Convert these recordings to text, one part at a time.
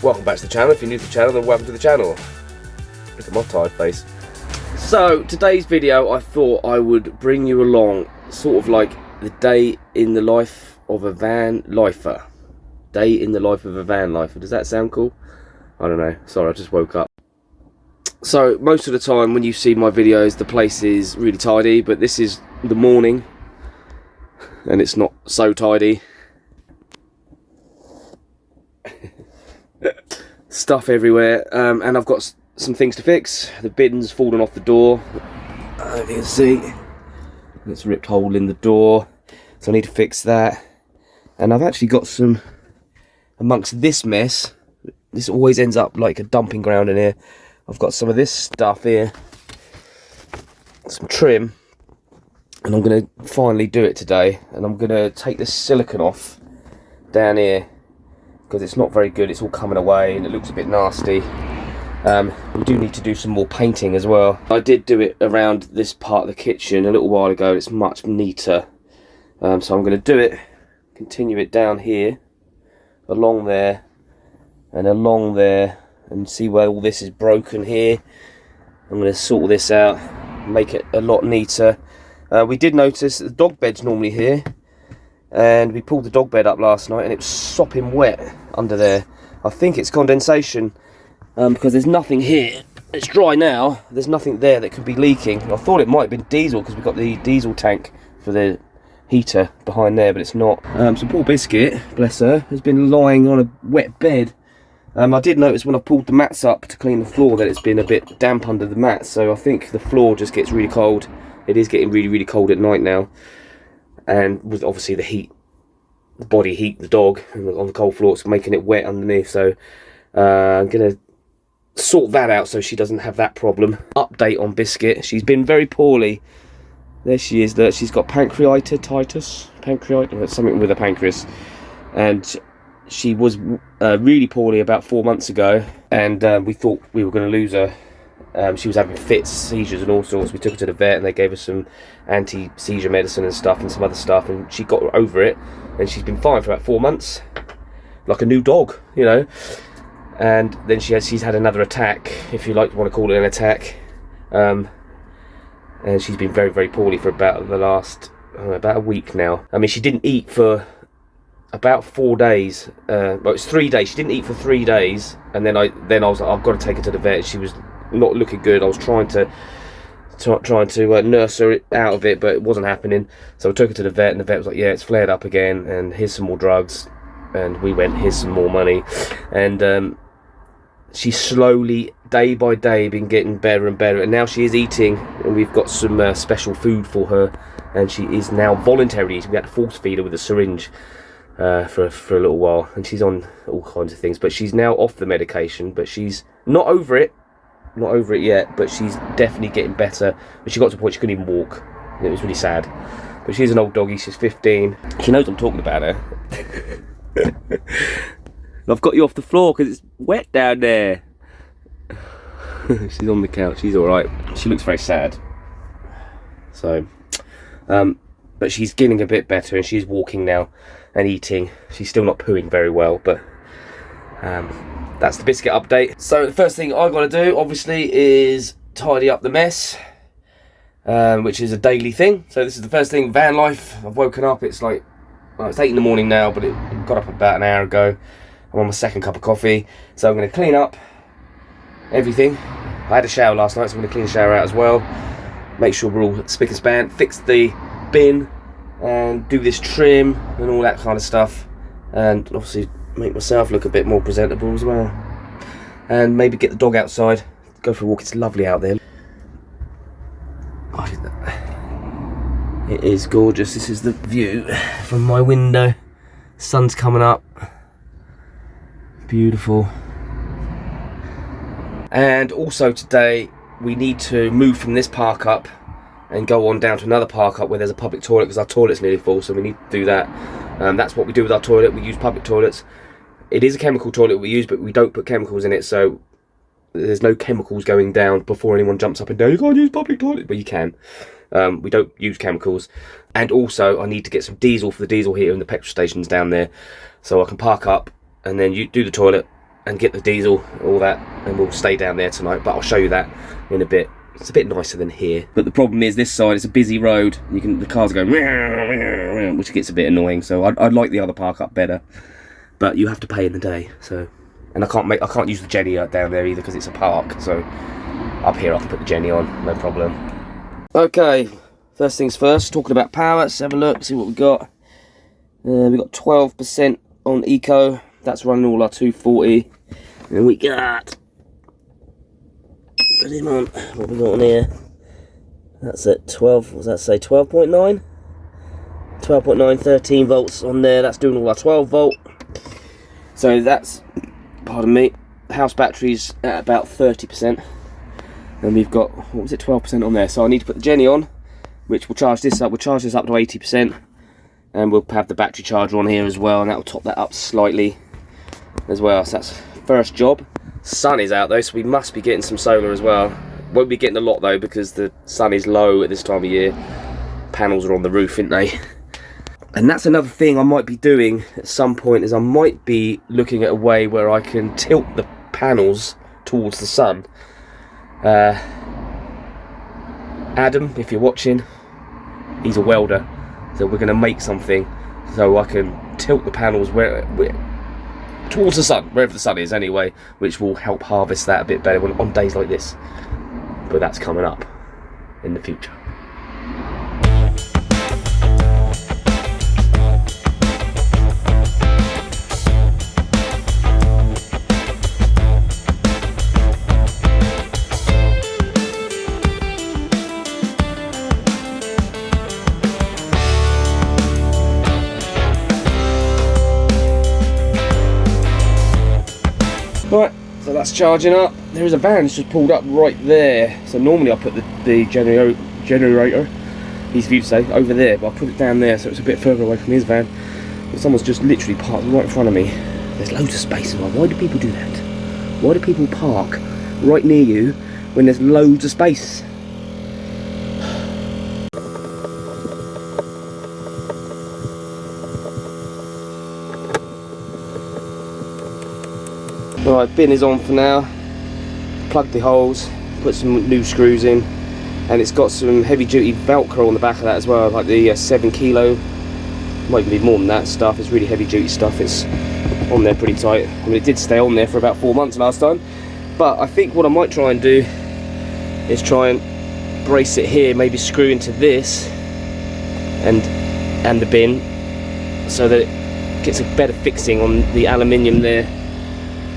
Welcome back to the channel. If you're new to the channel, then welcome to the channel. Look at my tired face. So, today's video, I thought I would bring you along, sort of like the day in the life of a van lifer. Day in the life of a van lifer. Does that sound cool? I don't know. Sorry, I just woke up. So, most of the time when you see my videos, the place is really tidy, but this is the morning, and it's not so tidy. Stuff everywhere, and I've got some things to fix. The bin's fallen off the door. If you can see, it's ripped hole in the door, so I need to fix that. And I've actually got some, amongst this mess, this always ends up like a dumping ground in here. I've got some of this stuff here, some trim, and I'm going to finally do it today. And I'm going to take this silicone off down here, because it's not very good. It's all coming away and it looks a bit nasty. We do need to do some more painting as well. I did do it around this part of the kitchen a little while ago. It's much neater. So I'm going to do it, continue it down here, along there, and along there, and see where all this is broken here. I'm going to sort this out, make it a lot neater. We did notice that the dog bed's normally here, and we pulled the dog bed up last night and it was sopping wet under there. I think it's condensation, because there's nothing here. It's dry now. There's nothing there that could be leaking. I thought it might have been diesel, because we've got the diesel tank for the heater behind there, but it's not. So poor Biscuit, bless her, has been lying on a wet bed. I did notice when I pulled the mats up to clean the floor that it's been a bit damp under the mats, so I think the floor just gets really cold. It is getting really cold at night now. And with obviously the heat, the body heat, the dog on the cold floor, it's making it wet underneath. So I'm gonna sort that out so she doesn't have that problem. Update on Biscuit: she's been very poorly. There she is. There, she's got pancreatitis, something with her pancreas, and she was really poorly about 4 months ago, and we thought we were going to lose her. She was having fits, seizures and all sorts. We took her to the vet and they gave her some anti-seizure medicine and stuff and some other stuff, and she got over it, and she's been fine for about 4 months, like a new dog, you know. And then she's had another attack, if you want to call it an attack, and she's been very poorly for about the last about a week now. I mean, she didn't eat for about 4 days. Well, it's 3 days. She didn't eat for 3 days, and then I was like, I've got to take her to the vet. She was not looking good. I was trying to nurse her out of it, but it wasn't happening. So I took her to the vet, and the vet was like, yeah, it's flared up again, and here's some more drugs. And we went, here's some more money. And she's slowly, day by day, been getting better and better, and now she is eating, and we've got some special food for her, and she is now voluntarily eating. We had to force feed her with a syringe for a little while, and she's on all kinds of things, but she's now off the medication, but she's not over it yet, but she's definitely getting better. But she got to the point she couldn't even walk, and it was really sad. But she's an old doggy. She's 15. She knows I'm talking about her. I've got you off the floor because it's wet down there. She's on the couch. She's all right. She looks very sad. So but she's getting a bit better, and she's walking now and eating. She's still not pooing very well, but that's the Biscuit update. So the first thing I've got to do, obviously, is tidy up the mess, which is a daily thing. So this is the first thing, van life. I've woken up, it's like, well, it's 8 in the morning now, but it got up about an hour ago. I'm on my second cup of coffee, so I'm going to clean up everything. I had a shower last night, so I'm going to clean the shower out as well. Make sure we're all spick and span, fix the bin, and do this trim and all that kind of stuff, and obviously make myself look a bit more presentable as well, and maybe get the dog outside, go for a walk. It's lovely out there. It is gorgeous. This is the view from my window. Sun's coming up, beautiful. And also today we need to move from this park up and go on down to another park up where there's a public toilet, because our toilet's nearly full, so we need to do that. That's what we do with our toilet. We use public toilets. It is a chemical toilet we use, but we don't put chemicals in it, so there's no chemicals going down before anyone jumps up and down, you can't use public toilet, but you can. We don't use chemicals. And also I need to get some diesel for the diesel heater in the petrol stations down there, so I can park up and then you do the toilet, and get the diesel, all that, and we'll stay down there tonight, but I'll show you that in a bit. It's a bit nicer than here. But the problem is this side, it's a busy road. The cars are going, which gets a bit annoying, so I'd like the other park up better. But you have to pay in the day, so... And I can't use the Jenny down there either because it's a park, so up here I can put the Jenny on, no problem. Okay, first things first, talking about power, let's have a look, see what we've got. We've got 12% on Eco, that's running all our 240. And we got... Put him on, what we got on here? That's at 12, what does that say, 12.9? 12.9, 13 volts on there, that's doing all our 12 volt. So that's... Pardon me, the house battery's at about 30%, and we've got, what was it, 12% on there, so I need to put the Jenny on, which will charge this up. We'll charge this up to 80%, and we'll have the battery charger on here as well, and that will top that up slightly as well. So that's first job. Sun is out though, so we must be getting some solar as well. Won't be getting a lot though, because the sun is low at this time of year. Panels are on the roof, aren't they? And that's another thing I might be doing at some point, is I might be looking at a way where I can tilt the panels towards the sun. Adam, if you're watching, he's a welder, so we're going to make something so I can tilt the panels towards the sun, wherever the sun is anyway, which will help harvest that a bit better on days like this. But that's coming up in the future. Right, so that's charging up. There is a van that's just pulled up right there. So normally I put the generator, easy for you to say, over there, but I put it down there so it's a bit further away from his van. But someone's just literally parked right in front of me. There's loads of space as well. Why do people do that? Why do people park right near you when there's loads of space? Right, bin is on for now. Plugged the holes, put some new screws in, and it's got some heavy duty Velcro on the back of that as well, like the 7 kilo, might even be more than that stuff. It's really heavy duty stuff. It's on there pretty tight. I mean, it did stay on there for about 4 months last time, but I think what I might try and do is try and brace it here, maybe screw into this and the bin, so that it gets a better fixing on the aluminium there.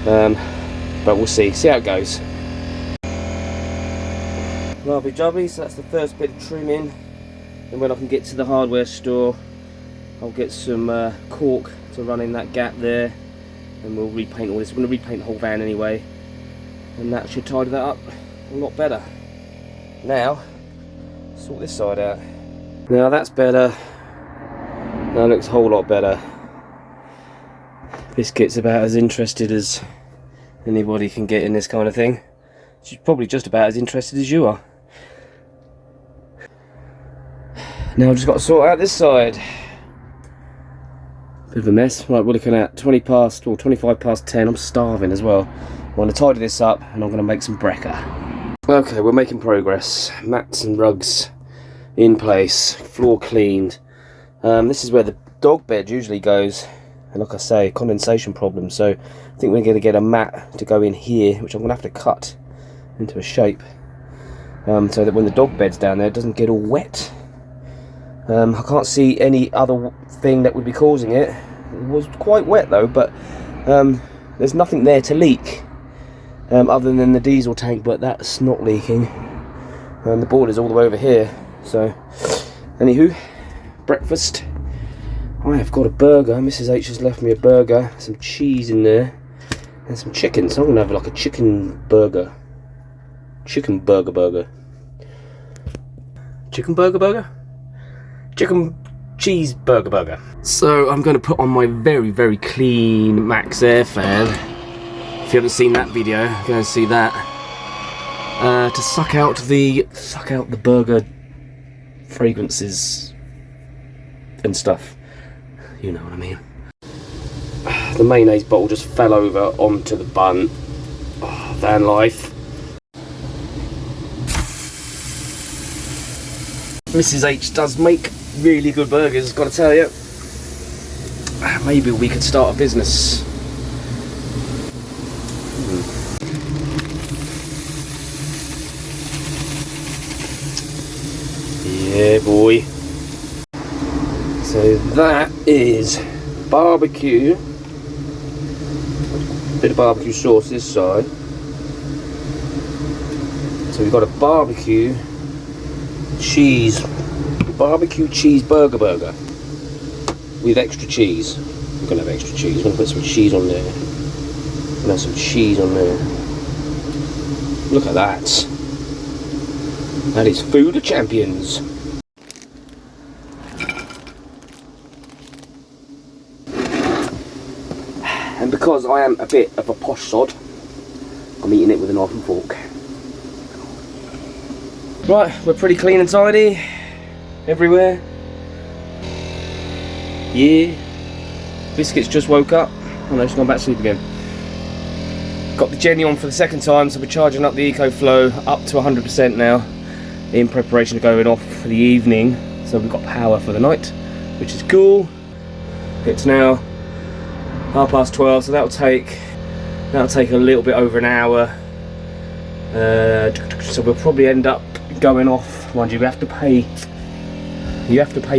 But we'll see how it goes. Lovely jobby, so that's the first bit of trimming, and when I can get to the hardware store I'll get some caulk to run in that gap there, and we'll repaint all this. We're going to repaint the whole van anyway, and that should tidy that up a lot better. Now, sort this side out. Now that's better. That looks a whole lot better. Biscuit's about as interested as anybody can get in this kind of thing. She's probably just about as interested as you are. Now I've just got to sort out this side. Bit of a mess. Right, we're looking at 25 past 10. I'm starving as well. I'm going to tidy this up and I'm going to make some brekka. Okay, we're making progress. Mats and rugs in place, floor cleaned. This is where the dog bed usually goes. And like I say, condensation problem, so I think we're going to get a mat to go in here, which I'm going to have to cut into a shape, so that when the dog bed's down there it doesn't get all wet. I can't see any other thing that would be causing it. It was quite wet though, but there's nothing there to leak, other than the diesel tank, but that's not leaking. And the boiler's all the way over here, so anywho, breakfast. I have got a burger. Mrs H has left me a burger, some cheese in there, and some chicken. So I'm going to have like a chicken burger. Chicken burger. Chicken burger? Chicken cheese burger. So I'm going to put on my very, very clean Max Air fan. If you haven't seen that video, go and see that. To suck out the burger fragrances and stuff. You know what I mean. The mayonnaise bottle just fell over onto the bun. Oh, van life. Mrs H does make really good burgers, gotta tell you. Maybe we could start a business. Yeah, boy. So that is barbecue. Bit of barbecue sauce this side. So we've got a barbecue cheese burger with extra cheese. We're gonna have extra cheese. We're gonna put some cheese on there. We're gonna have some cheese on there. Look at that. That is food of champions. And because I am a bit of a posh sod, I'm eating it with a knife and fork. Right, we're pretty clean and tidy everywhere. Yeah. Biscuit's just woke up. Oh no, she's gone back to sleep again. Got the Jenny on for the second time, so we're charging up the EcoFlow up to 100% now in preparation of going off for the evening. So we've got power for the night, which is cool. It's now 12:30, so that'll take a little bit over an hour. So we'll probably end up going off. Mind you, you have to pay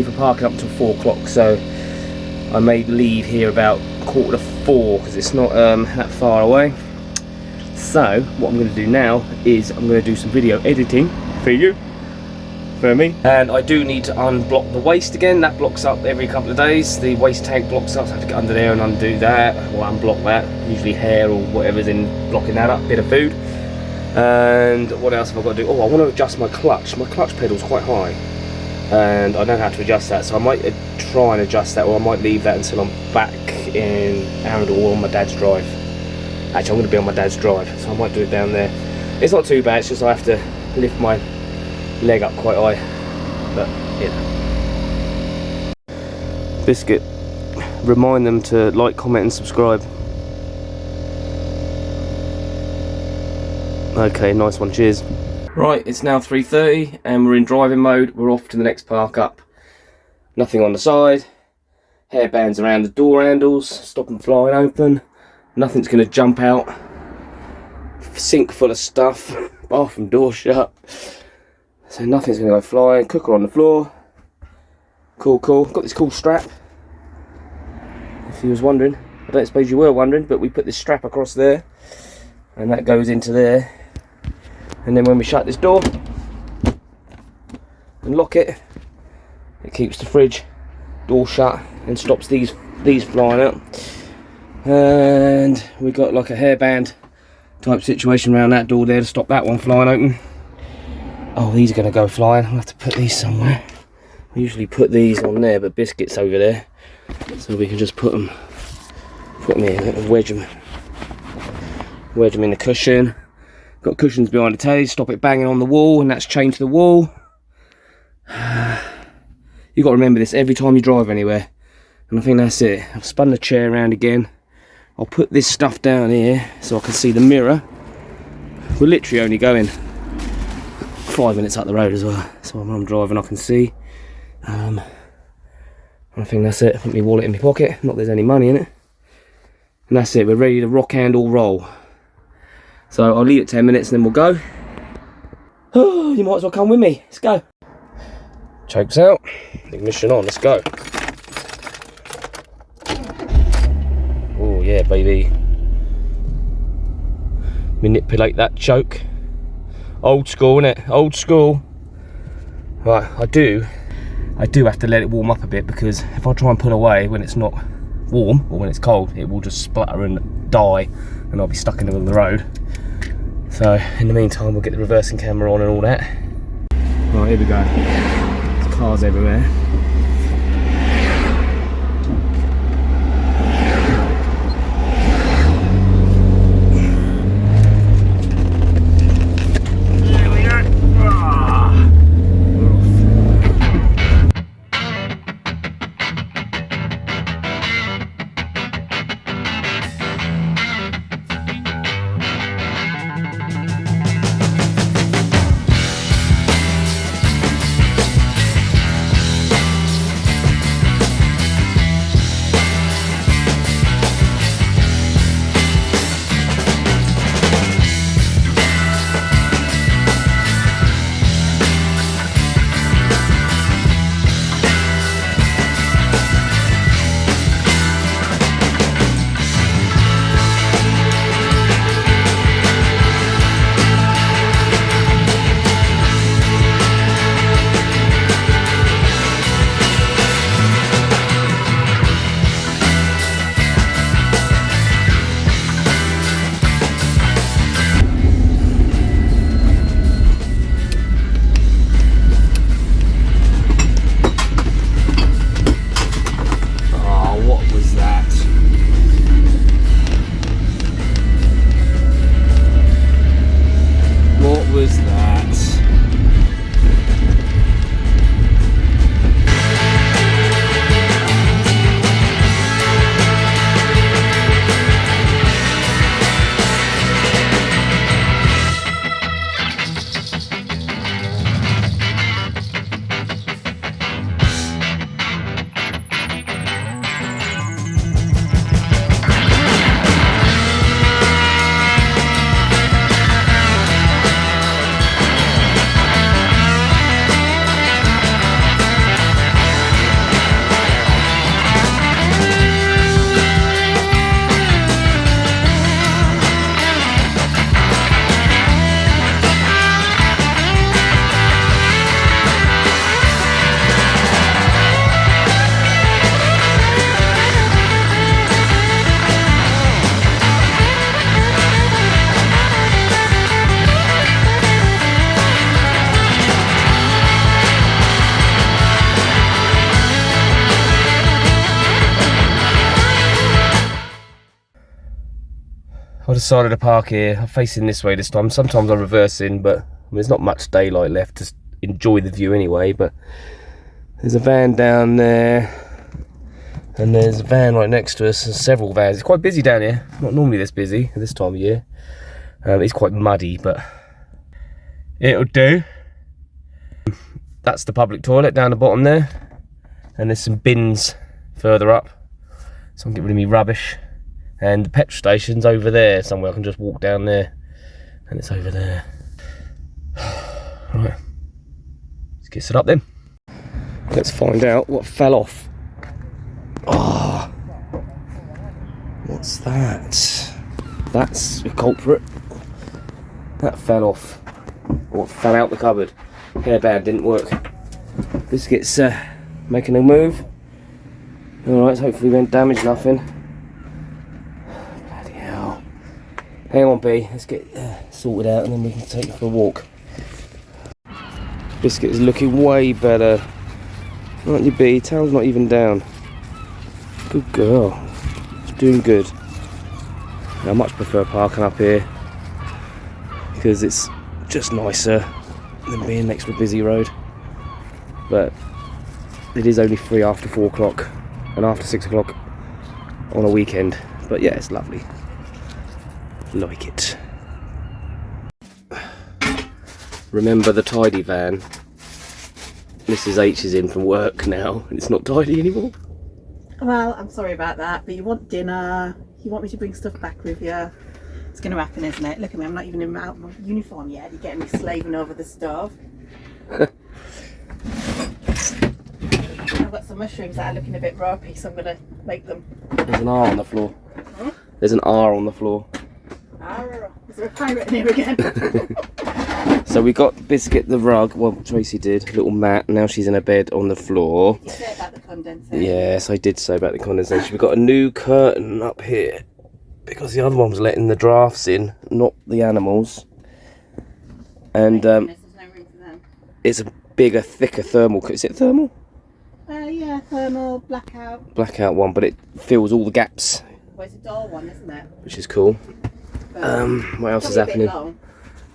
for parking up until 4 o'clock, so I may leave here about 3:45 because it's not that far away. So what I'm going to do now is I'm going to do some video editing for you, for me, and I do need to unblock the waste again. That blocks up every couple of days. The waste tank blocks up, so I have to get under there and undo that or unblock that, usually hair or whatever's in blocking that up, bit of food. And what else have I got to do? Oh, I want to adjust my clutch. My clutch pedal's quite high and I don't know how to adjust that, so I might try and adjust that, or I might leave that until I'm back in Arundel or on my dad's drive. Actually, I'm going to be on my dad's drive, so I might do it down there. It's not too bad, it's just I have to lift my leg up quite high, but yeah. Biscuit, remind them to like, comment and subscribe. Okay, nice one, cheers. Right, it's now 3:30 and we're in driving mode. We're off to the next park up. Nothing on the side. Hairbands around the door handles, stop them flying open. Nothing's going to jump out. Sink full of stuff. Bathroom door shut. So nothing's going to go flying. Cooker on the floor. Cool, cool. Got this cool strap. If you was wondering. I don't suppose you were wondering, but we put this strap across there. And that goes into there. And then when we shut this door and lock it, it keeps the fridge door shut and stops these flying out. And we got like a hairband type situation around that door there to stop that one flying open. Oh, these are going to go flying. I'll have to put these somewhere. We usually put these on there, but Biscuit's over there, so we can just put them in and wedge them in the cushion. Got cushions behind the telly, stop it banging on the wall, and that's chained to the wall. You got to remember this every time you drive anywhere, and I think that's it. I've spun the chair around again. I'll put this stuff down here so I can see the mirror. We're literally only going 5 minutes up the road as well, so when I'm driving I can see. I think that's it. I put my wallet in my pocket, not there's any money in it, and that's it. We're ready to rock and all roll. So I'll leave it 10 minutes and then we'll go. Oh, you might as well come with me. Let's go. Chokes out. Ignition on. Let's go. Oh yeah, baby. Manipulate that choke. Old school, innit? Old school. Right, I do have to let it warm up a bit, because if I try and pull away when it's not warm or when it's cold, it will just splutter and die and I'll be stuck in the middle of the road. So in the meantime we'll get the reversing camera on and all that. Right, here we go. There's cars everywhere. I decided to park here. I'm facing this way this time. Sometimes I reverse in, but I mean, there's not much daylight left to enjoy the view anyway. But there's a van down there, and there's a van right next to us, and several vans. It's quite busy down here. Not normally this busy at this time of year. It's quite muddy, but it'll do. That's the public toilet down the bottom there, and there's some bins further up, so I can get rid of me rubbish. And the petrol station's over there somewhere. I can just walk down there, and it's over there. Right, let's get set up then. Let's find out what fell off. Oh, what's that? That's the culprit. That fell off. What fell out the cupboard? Hairband didn't work. Biscuit's making a move. Alright, hopefully we won't damage nothing. Bloody hell. Hang on, B. Let's get sorted out and then we can take it for a walk. Biscuit is looking way better. Aren't you, B? Tail's not even down. Good girl. It's doing good. I much prefer parking up here because it's just nicer than being next to a busy road. But it is only free after 4 o'clock and after 6 o'clock on a weekend. But yeah, it's lovely. Like it. Remember the tidy van. Mrs H is in from work now and it's not tidy anymore. Well, I'm sorry about that, but you want dinner, you want me to bring stuff back with you. It's going to happen, isn't it? Look at me, I'm not even in my uniform yet. You're getting me slaving over the stove. I've got some mushrooms that are looking a bit ropey, so I'm going to make them. There's an R on the floor. Huh? There's an R on the floor. Arr, is there a pirate in here again? So we got Biscuit the rug, well Tracy did, little mat, now she's in her bed on the floor. You said about the condensation. Yes, I did say about the condensation. We've got a new curtain up here because the other one was letting the drafts in, not the animals. And There's no room for them. it's a bigger, thicker thermal. Is it thermal? Yeah, thermal, blackout. Blackout one, but it fills all the gaps, Well, it's a dull one, isn't it? which is cool. But What else is probably a bit happening? long.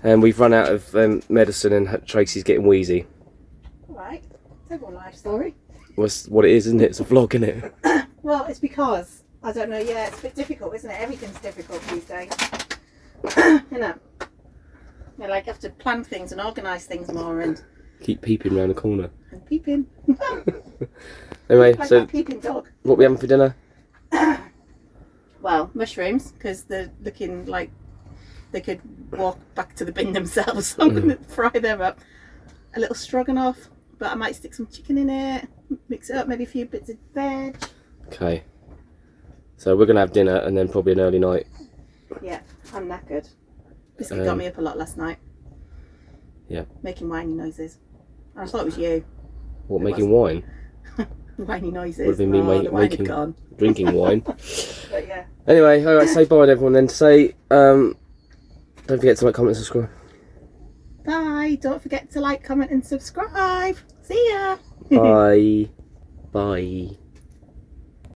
And we've run out of medicine and Tracy's getting wheezy. Alright, it's a real life story. That's what it is, isn't it? It's a vlog, isn't it? Well, it's because, I don't know, yeah, it's a bit difficult, isn't it? Everything's difficult these days. You know, like you have to plan things and organise things more and Keep peeping round the corner. peeping. Anyway, Like so that peeping dog. what we having for dinner? Well, mushrooms, because they're looking like they could walk back to the bin themselves. So I'm going to fry them up. A little stroganoff, but I might stick some chicken in it, mix it up, maybe a few bits of veg. Okay. So we're going to have dinner and then probably an early night. Yeah, I'm knackered. Biscuit got me up a lot last night. Yeah. Making whiny noises. And I thought it was you. What, It making wine? Whiny noises. Would have been me the wine had making, gone. drinking wine. But yeah. Anyway, alright, say bye to everyone then. Say, don't forget to like, comment and subscribe. Bye. Don't forget to like, comment and subscribe. See ya. Bye. Bye.